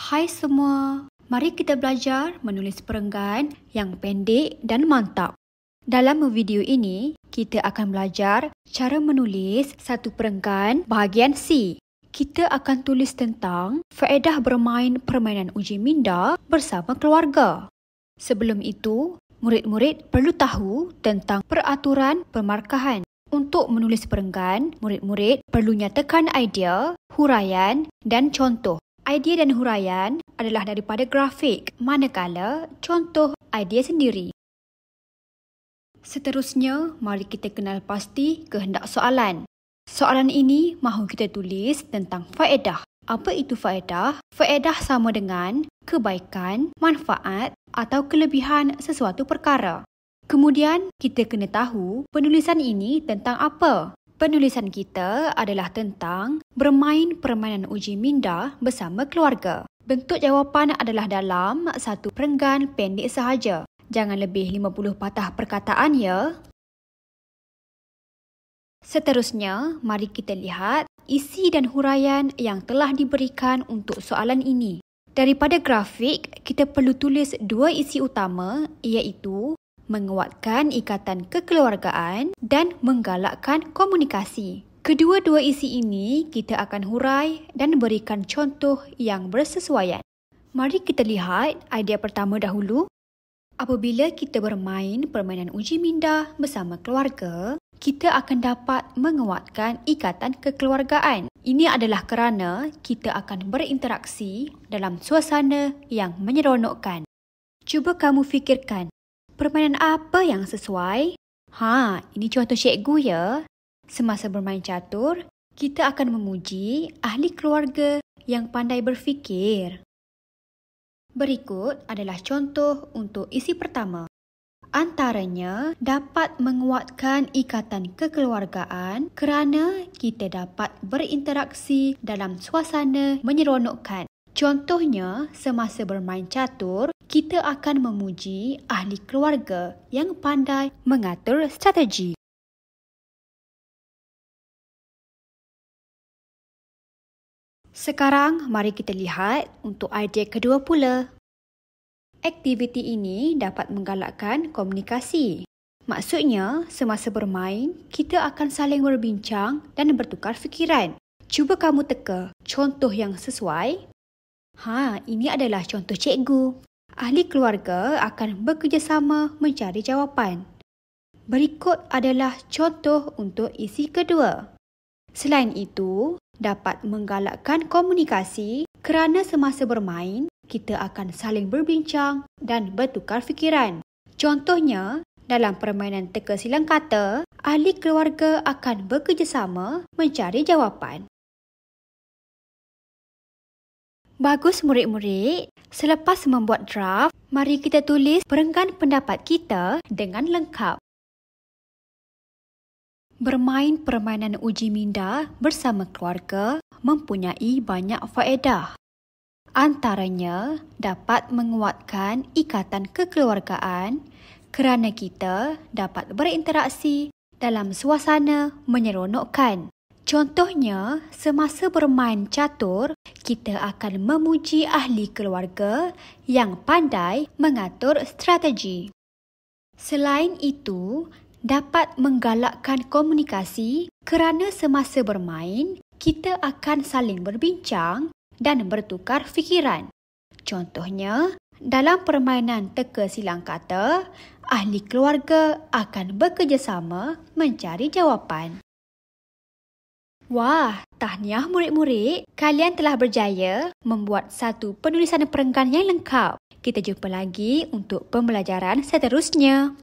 Hai semua, mari kita belajar menulis perenggan yang pendek dan mantap. Dalam video ini, kita akan belajar cara menulis satu perenggan bahagian C. Kita akan tulis tentang faedah bermain permainan uji minda bersama keluarga. Sebelum itu, murid-murid perlu tahu tentang peraturan pemarkahan. Untuk menulis perenggan, murid-murid perlu nyatakan idea, huraian dan contoh. Idea dan huraian adalah daripada grafik, manakala contoh idea sendiri. Seterusnya, mari kita kenal pasti kehendak soalan. Soalan ini mahu kita tulis tentang faedah. Apa itu faedah? Faedah sama dengan kebaikan, manfaat atau kelebihan sesuatu perkara. Kemudian, kita kena tahu penulisan ini tentang apa. Penulisan kita adalah tentang bermain permainan uji minda bersama keluarga. Bentuk jawapan adalah dalam satu perenggan pendek sahaja. Jangan lebih 50 patah perkataan ya. Seterusnya, mari kita lihat isi dan huraian yang telah diberikan untuk soalan ini. Daripada grafik, kita perlu tulis dua isi utama iaitu menguatkan ikatan kekeluargaan dan menggalakkan komunikasi. Kedua-dua isi ini kita akan hurai dan berikan contoh yang bersesuaian. Mari kita lihat idea pertama dahulu. Apabila kita bermain permainan uji minda bersama keluarga, kita akan dapat menguatkan ikatan kekeluargaan. Ini adalah kerana kita akan berinteraksi dalam suasana yang menyeronokkan. Cuba kamu fikirkan, permainan apa yang sesuai? Ini contoh cikgu ya. Semasa bermain catur, kita akan memuji ahli keluarga yang pandai berfikir. Berikut adalah contoh untuk isi pertama. Antaranya, dapat menguatkan ikatan kekeluargaan kerana kita dapat berinteraksi dalam suasana menyeronokkan. Contohnya, semasa bermain catur, kita akan memuji ahli keluarga yang pandai mengatur strategi. Sekarang, mari kita lihat untuk idea kedua pula. Aktiviti ini dapat menggalakkan komunikasi. Maksudnya, semasa bermain, kita akan saling berbincang dan bertukar fikiran. Cuba kamu teka contoh yang sesuai. Ini adalah contoh cikgu. Ahli keluarga akan bekerjasama mencari jawapan. Berikut adalah contoh untuk isi kedua. Selain itu, dapat menggalakkan komunikasi kerana semasa bermain, kita akan saling berbincang dan bertukar fikiran. Contohnya, dalam permainan teka silang kata, ahli keluarga akan bekerjasama mencari jawapan. Bagus murid-murid, selepas membuat draft, mari kita tulis perenggan pendapat kita dengan lengkap. Bermain permainan uji minda bersama keluarga mempunyai banyak faedah. Antaranya, dapat menguatkan ikatan kekeluargaan kerana kita dapat berinteraksi dalam suasana menyeronokkan. Contohnya, semasa bermain catur, kita akan memuji ahli keluarga yang pandai mengatur strategi. Selain itu, dapat menggalakkan komunikasi kerana semasa bermain, kita akan saling berbincang dan bertukar fikiran. Contohnya, dalam permainan teka silang kata, ahli keluarga akan bekerjasama mencari jawapan. Wah, tahniah murid-murid. Kalian telah berjaya membuat satu penulisan perenggan yang lengkap. Kita jumpa lagi untuk pembelajaran seterusnya.